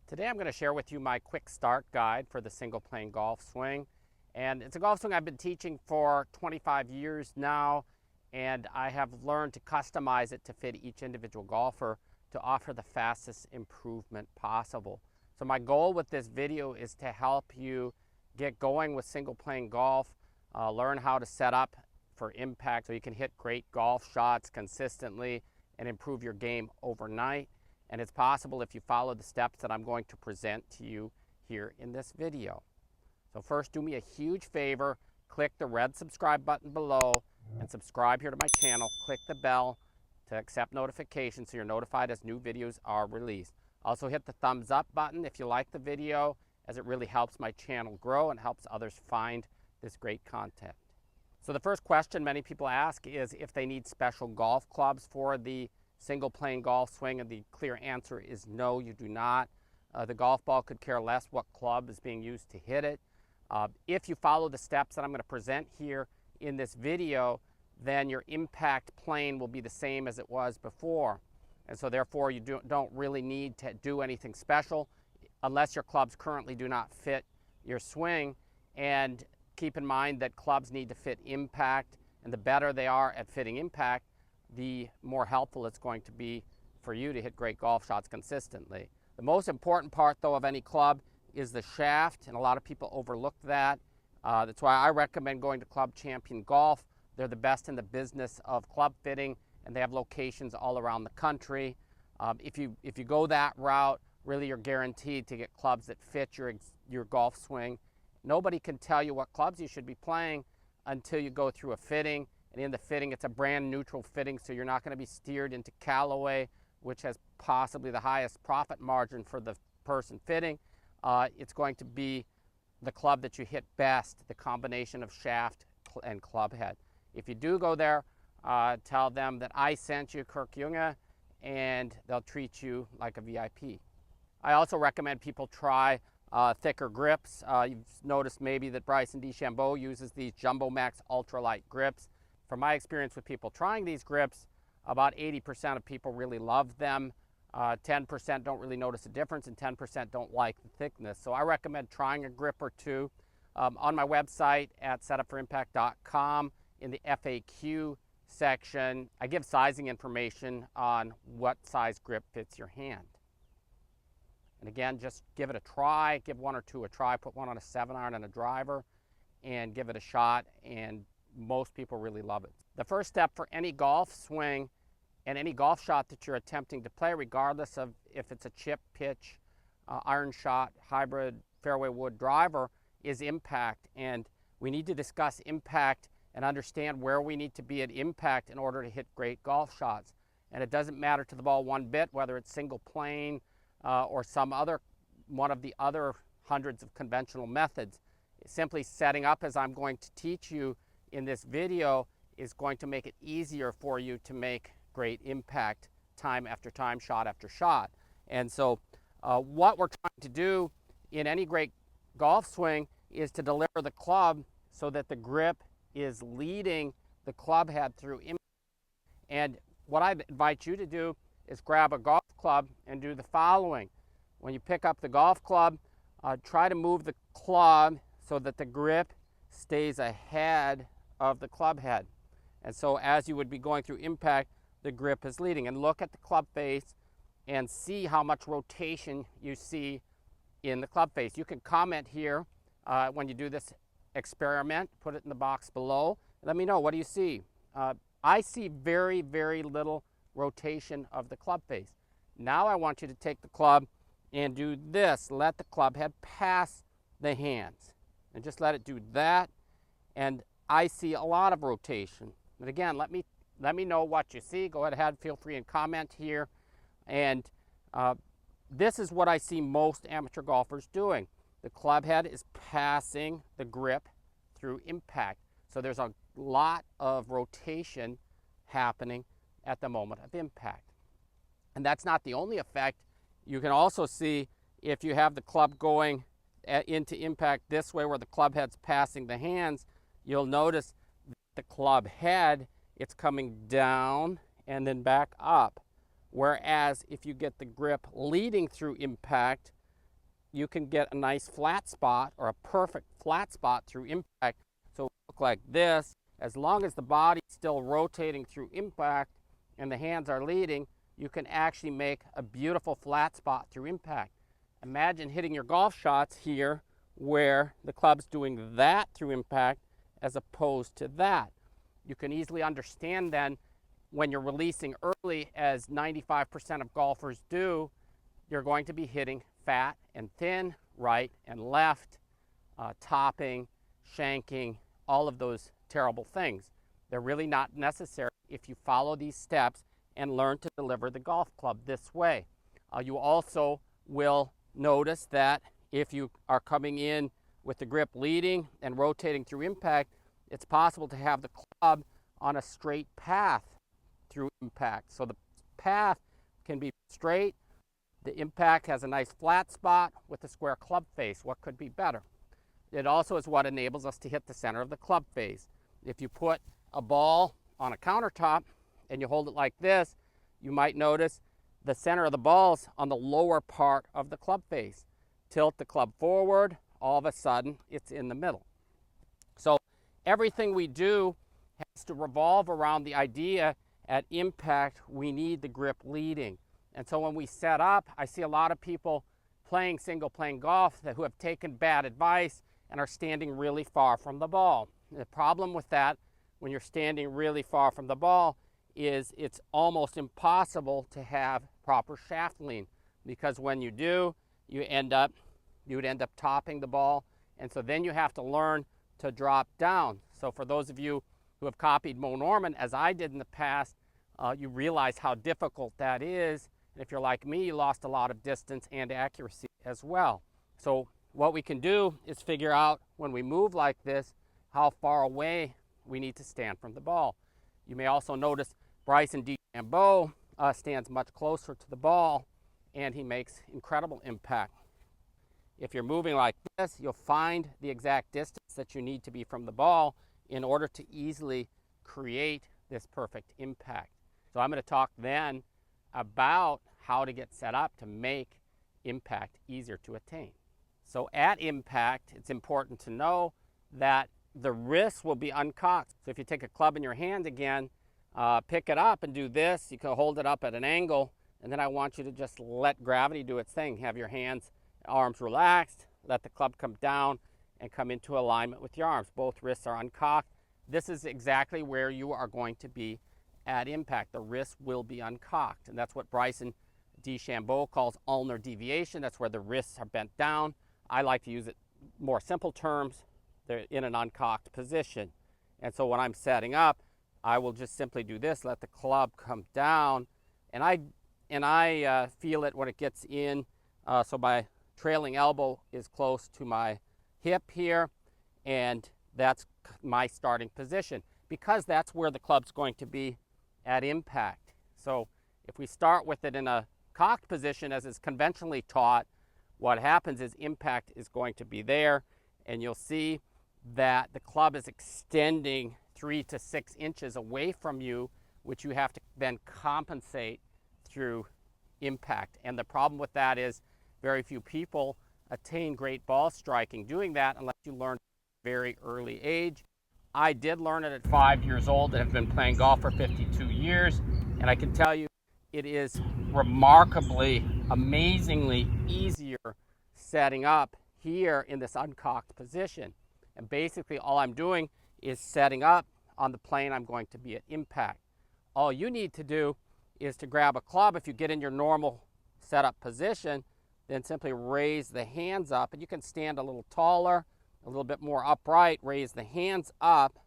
Today I'm going to share with you my quick start guide for the single plane golf swing. And it's a golf swing I've been teaching for 25 years now, and I have learned to customize it to fit each individual golfer to offer the fastest improvement possible. So my goal with this video is to help you get going with single plane golf, learn how to set up for impact so you can hit great golf shots consistently and improve your game overnight. And it's possible if you follow the steps that I'm going to present to you here in this video. So first, do me a huge favor, click the red subscribe button below and subscribe here to my channel. Click the bell to accept notifications so you're notified as new videos are released. Also hit the thumbs up button if you like the video, as it really helps my channel grow and helps others find this great content. So the first question many people ask is if they need special golf clubs for the single plane golf swing, and the clear answer is no, you do not. The golf ball could care less what club is being used to hit it. If you follow the steps that I'm going to present here in this video, then your impact plane will be the same as it was before. And so therefore you don't really need to do anything special unless your clubs currently do not fit your swing. And keep in mind that clubs need to fit impact, and the better they are at fitting impact, the more helpful it's going to be for you to hit great golf shots consistently. The most important part, though, of any club is the shaft, and a lot of people overlook that. That's why I recommend going to Club Champion Golf. They're the best in the business of club fitting, and they have locations all around the country. If you go that route, really you're guaranteed to get clubs that fit your golf swing. Nobody can tell you what clubs you should be playing until you go through a fitting. And in the fitting, it's a brand neutral fitting, so you're not going to be steered into Callaway, which has possibly the highest profit margin for the person fitting. It's going to be the club that you hit best, the combination of shaft and club head. If you do go there, tell them that I sent you, Kirk, and they'll treat you like a VIP. I also recommend people try thicker grips. You've noticed maybe that Bryson DeChambeau uses these Jumbo Max ultralight grips. From my experience with people trying these grips, about 80% of people really love them. 10% don't really notice a difference, and 10% don't like the thickness. So I recommend trying a grip or two. On my website at setupforimpact.com, in the FAQ section, I give sizing information on what size grip fits your hand. And again, just give it a try. Give one or two a try. Put one on a 7-iron and a driver and give it a shot, and most people really love it. The first step for any golf swing and any golf shot that you're attempting to play, regardless of if it's a chip, pitch, iron shot, hybrid, fairway wood driver, is impact. And we need to discuss impact and understand where we need to be at impact in order to hit great golf shots. And it doesn't matter to the ball one bit whether it's single plane or one of the other hundreds of conventional methods. Simply setting up as I'm going to teach you in this video is going to make it easier for you to make great impact time after time, shot after shot. And so what we're trying to do in any great golf swing is to deliver the club so that the grip is leading the club head through impact. And what I invite you to do is grab a golf club and do the following. When you pick up the golf club, try to move the club so that the grip stays ahead of the club head. And so as you would be going through impact, the grip is leading. And look at the club face and see how much rotation you see in the club face. You can comment here when you do this experiment. Put it in the box below. Let me know, what do you see? I see very, very little rotation of the club face. Now I want you to take the club and do this. Let the club head pass the hands. And just let it do that. And I see a lot of rotation. But again, let me know what you see. Go ahead, feel free and comment here. And this is what I see most amateur golfers doing. The club head is passing the grip through impact. So there's a lot of rotation happening at the moment of impact. And that's not the only effect. You can also see if you have the club going into impact this way, where the club head's passing the hands, you'll notice the club head, it's coming down and then back up. Whereas if you get the grip leading through impact, you can get a nice flat spot or a perfect flat spot through impact. So it will look like this. As long as the body's still rotating through impact and the hands are leading, you can actually make a beautiful flat spot through impact. Imagine hitting your golf shots here where the club's doing that through impact as opposed to that. You can easily understand then when you're releasing early, as 95% of golfers do, you're going to be hitting fat and thin, right and left, topping, shanking, all of those terrible things. They're really not necessary if you follow these steps and learn to deliver the golf club this way. You also will notice that if you are coming in with the grip leading and rotating through impact, it's possible to have the club on a straight path through impact. So the path can be straight. The impact has a nice flat spot with a square club face. What could be better? It also is what enables us to hit the center of the club face. If you put a ball on a countertop and you hold it like this, you might notice the center of the ball's on the lower part of the club face. Tilt the club forward, all of a sudden it's in the middle. So everything we do has to revolve around the idea at impact we need the grip leading. And so when we set up, I see a lot of people playing single plane golf who have taken bad advice and are standing really far from the ball. The problem with that, when you're standing really far from the ball, is it's almost impossible to have proper shaft lean, because when you do, you would end up topping the ball, and so then you have to learn to drop down. So for those of you who have copied Moe Norman, as I did in the past, you realize how difficult that is. And if you're like me, you lost a lot of distance and accuracy as well. So what we can do is figure out when we move like this, how far away we need to stand from the ball. You may also notice Bryson DeChambeau stands much closer to the ball, and he makes incredible impact. If you're moving like this, you'll find the exact distance that you need to be from the ball in order to easily create this perfect impact. So I'm going to talk then about how to get set up to make impact easier to attain. So at impact, it's important to know that the wrist will be uncocked. So if you take a club in your hand again, pick it up and do this. You can hold it up at an angle, and then I want you to just let gravity do its thing. Have your hands, arms relaxed, let the club come down and come into alignment with your arms. Both wrists are uncocked. This is exactly where you are going to be at impact. The wrist will be uncocked, and that's what Bryson DeChambeau calls ulnar deviation. That's where the wrists are bent down. I like to use it more simple terms. They're in an uncocked position. And so when I'm setting up, I will just simply do this, let the club come down, and I feel it when it gets in. So my trailing elbow is close to my hip here, and that's my starting position, because that's where the club's going to be at impact. So if we start with it in a cocked position, as is conventionally taught, what happens is impact is going to be there, and you'll see that the club is extending 3 to 6 inches away from you, which you have to then compensate through impact. And the problem with that is very few people attain great ball striking doing that unless you learn at a very early age. I did learn it at 5 years old and have been playing golf for 52 years, and I can tell you it is remarkably, amazingly easier setting up here in this uncocked position. And basically all I'm doing is setting up on the plane I'm going to be at impact. All you need to do is to grab a club. If you get in your normal setup position, then simply raise the hands up, and you can stand a little taller, a little bit more upright, raise the hands up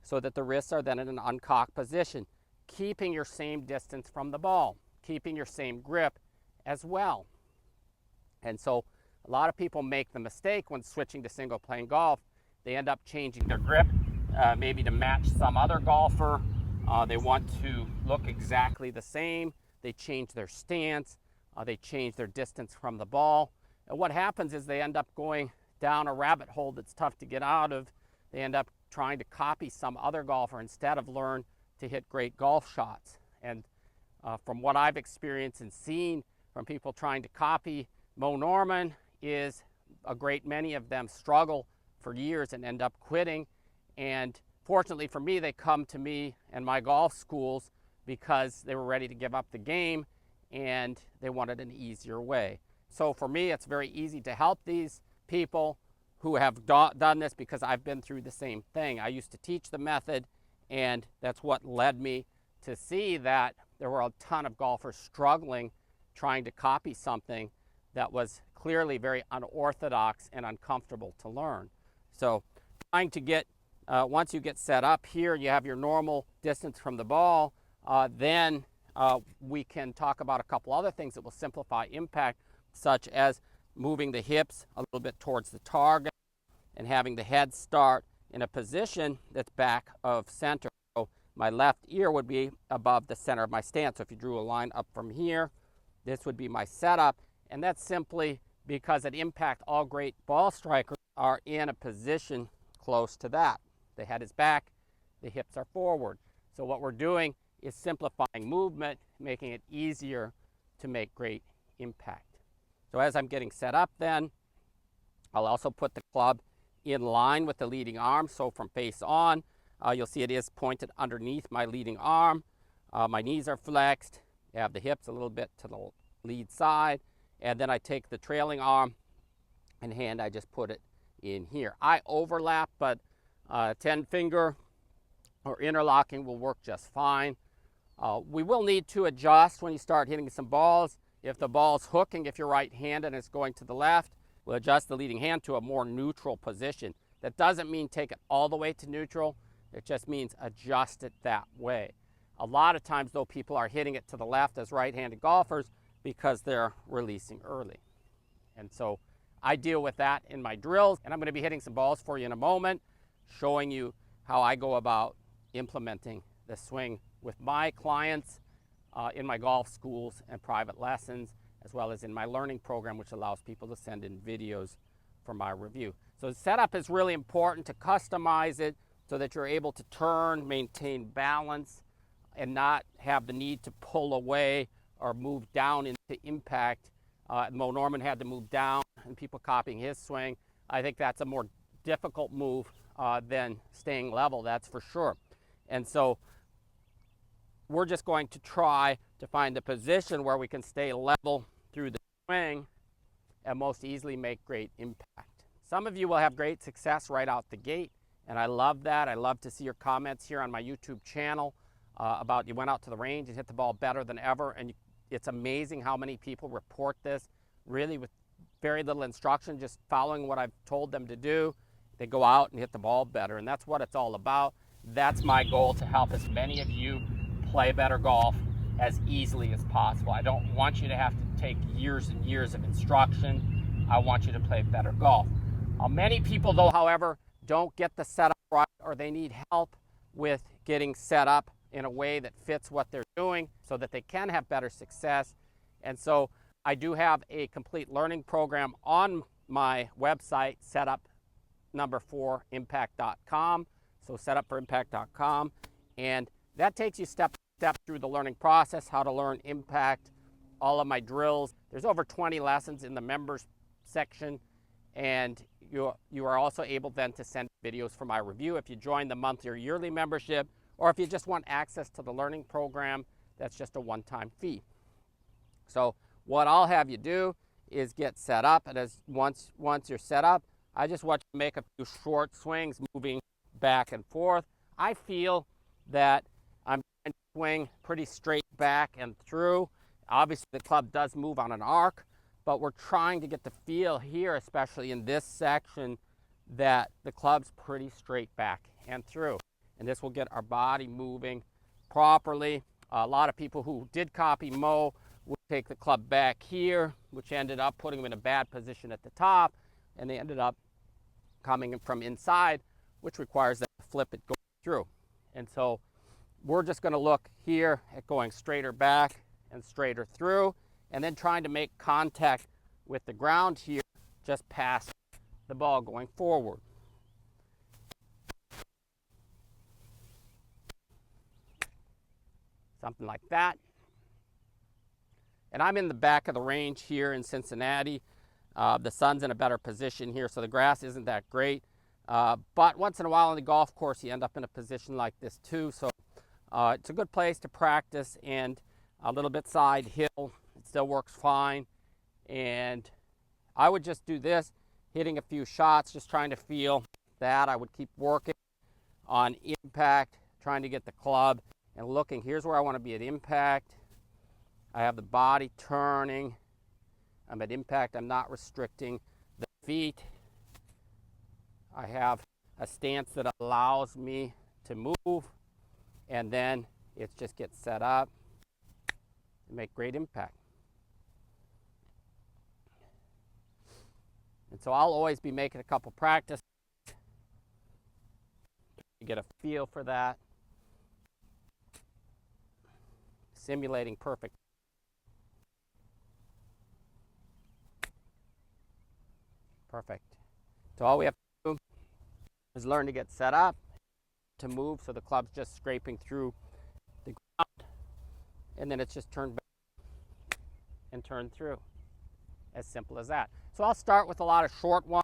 so that the wrists are then in an uncocked position, keeping your same distance from the ball, keeping your same grip as well. And so a lot of people make the mistake when switching to single plane golf. They end up changing their grip, maybe to match some other golfer. They want to look exactly the same. They change their stance. They change their distance from the ball. And what happens is they end up going down a rabbit hole that's tough to get out of. They end up trying to copy some other golfer instead of learn to hit great golf shots. And from what I've experienced and seen from people trying to copy Moe Norman, is a great many of them struggle for years and end up quitting. And fortunately for me, they come to me and my golf schools because they were ready to give up the game and they wanted an easier way. So for me, it's very easy to help these people who have done this because I've been through the same thing. I used to teach the method, and that's what led me to see that there were a ton of golfers struggling trying to copy something that was clearly very unorthodox and uncomfortable to learn. So trying to get, once you get set up here, you have your normal distance from the ball, then we can talk about a couple other things that will simplify impact, such as moving the hips a little bit towards the target and having the head start in a position that's back of center. So my left ear would be above the center of my stance. So if you drew a line up from here, this would be my setup. And that's simply because at impact, all great ball strikers are in a position close to that. The head is back, the hips are forward. So what we're doing is simplifying movement, making it easier to make great impact. So as I'm getting set up then, I'll also put the club in line with the leading arm. So from face on, you'll see it is pointed underneath my leading arm. My knees are flexed. I have the hips a little bit to the lead side. And then I take the trailing arm and hand, I just put it in here. I overlap, but 10 finger or interlocking will work just fine. We will need to adjust when you start hitting some balls. If the ball's hooking, if you're right-handed and it's going to the left, we'll adjust the leading hand to a more neutral position. That doesn't mean take it all the way to neutral. It just means adjust it that way. A lot of times, though, people are hitting it to the left as right-handed golfers because they're releasing early. And so I deal with that in my drills, and I'm going to be hitting some balls for you in a moment, showing you how I go about implementing the swing with my clients in my golf schools and private lessons, as well as in my learning program, which allows people to send in videos for my review. So the setup is really important to customize it so that you're able to turn, maintain balance, and not have the need to pull away or move down into impact. Moe Norman had to move down and people copying his swing. I think that's a more difficult move than staying level, that's for sure. And so we're just going to try to find a position where we can stay level through the swing and most easily make great impact. Some of you will have great success right out the gate, and I love that. I love to see your comments here on my YouTube channel about you went out to the range and hit the ball better than ever, and it's amazing how many people report this really with very little instruction, just following what I've told them to do. They go out and hit the ball better, and that's what it's all about. That's my goal, to help as many of you play better golf as easily as possible. I don't want you to have to take years and years of instruction. I want you to play better golf. Many people, though, however, don't get the setup right, or they need help with getting set up in a way that fits what they're doing so that they can have better success. And so I do have a complete learning program on my website, setup4impact.com. So setup4impact.com. And that takes you step by step through the learning process, how to learn impact, all of my drills. There's over 20 lessons in the members section. And you are also able then to send videos for my review if you join the monthly or yearly membership, or if you just want access to the learning program, that's just a one-time fee. So what I'll have you do is get set up, and once you're set up, I just want you to make a few short swings moving back and forth. I feel that I'm trying to swing pretty straight back and through. Obviously the club does move on an arc, but we're trying to get the feel here, especially in this section, that the club's pretty straight back and through. And this will get our body moving properly. A lot of people who did copy Moe would take the club back here, which ended up putting them in a bad position at the top, and they ended up coming in from inside, which requires them to flip it going through. And so we're just going to look here at going straighter back and straighter through, and then trying to make contact with the ground here just past the ball going forward. Something like that. And I'm in the back of the range here in Cincinnati. The sun's in a better position here, so the grass isn't that great. But once in a while on the golf course, you end up in a position like this too. So it's a good place to practice, and a little bit side hill. It still works fine. And I would just do this, hitting a few shots, just trying to feel that. I would keep working on impact, trying to get the club and looking. Here's where I want to be at impact. I have the body turning. I'm at impact. I'm not restricting the feet. I have a stance that allows me to move, and then it just gets set up and make great impact. And so I'll always be making a couple practice to get a feel for that. Simulating perfect. Perfect. So all we have to do is learn to get set up, to move so the club's just scraping through the ground, and then it's just turned back and turned through. As simple as that. So I'll start with a lot of short ones,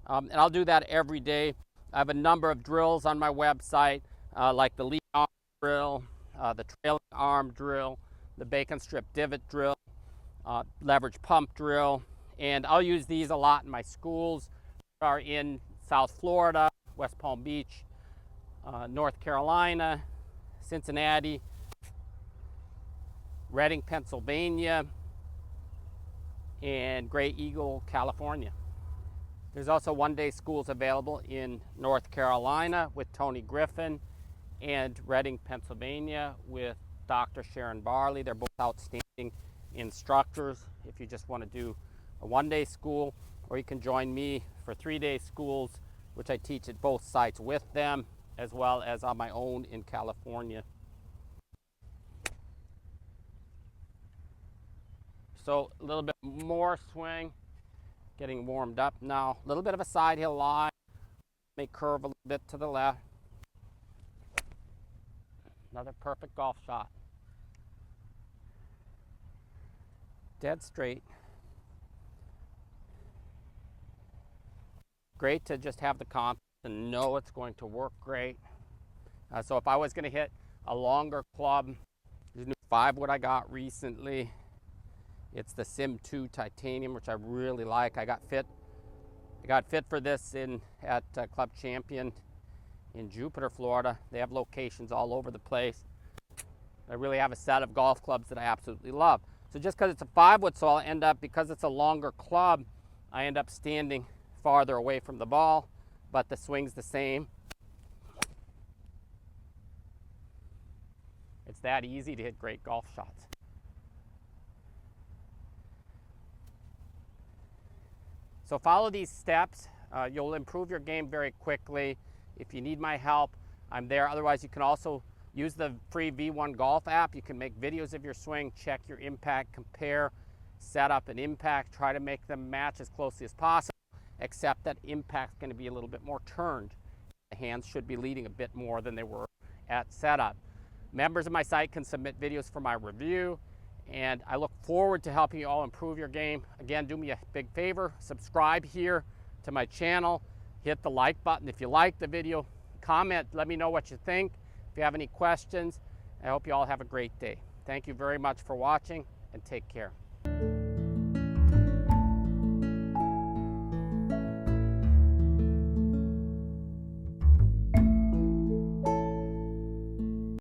and I'll do that every day. I have a number of drills on my website, like the lead arm drill, the trailing arm drill, the bacon strip divot drill, leverage pump drill, and I'll use these a lot in my schools. They are in South Florida, West Palm Beach, North Carolina, Cincinnati, Reading, Pennsylvania, and Gray Eagle, California. There's also one-day schools available in North Carolina with Tony Griffin, and Reading, Pennsylvania with Dr. Sharon Barley. They're both outstanding instructors if you just want to do a one-day school, or you can join me for 3-day schools, which I teach at both sites with them, as well as on my own in California. So a little bit more swing, getting warmed up now. A little bit of a side hill line, may curve a little bit to the left. Another perfect golf shot. Dead straight. Great to just have the confidence and know it's going to work great. So if I was going to hit a longer club, this new 5 wood I got recently. It's the Sim 2 titanium, which I really like. I got fit for this at Club Champion in Jupiter, Florida. They have locations all over the place. I really have a set of golf clubs that I absolutely love. So just because it's a 5 wood, so I'll end up, because it's a longer club, I end up standing farther away from the ball, but the swing's the same. It's that easy to hit great golf shots. So follow these steps. You'll improve your game very quickly. If you need my help, I'm there. Otherwise, you can also use the free V1 Golf app. You can make videos of your swing, check your impact, compare, set up an impact, try to make them match as closely as possible, except that impact's going to be a little bit more turned. The hands should be leading a bit more than they were at setup. Members of my site can submit videos for my review, and I look forward to helping you all improve your game. Again, do me a big favor, subscribe here to my channel, hit the like button if you like the video, comment, let me know what you think. If you have any questions, I hope you all have a great day. Thank you very much for watching, and take care.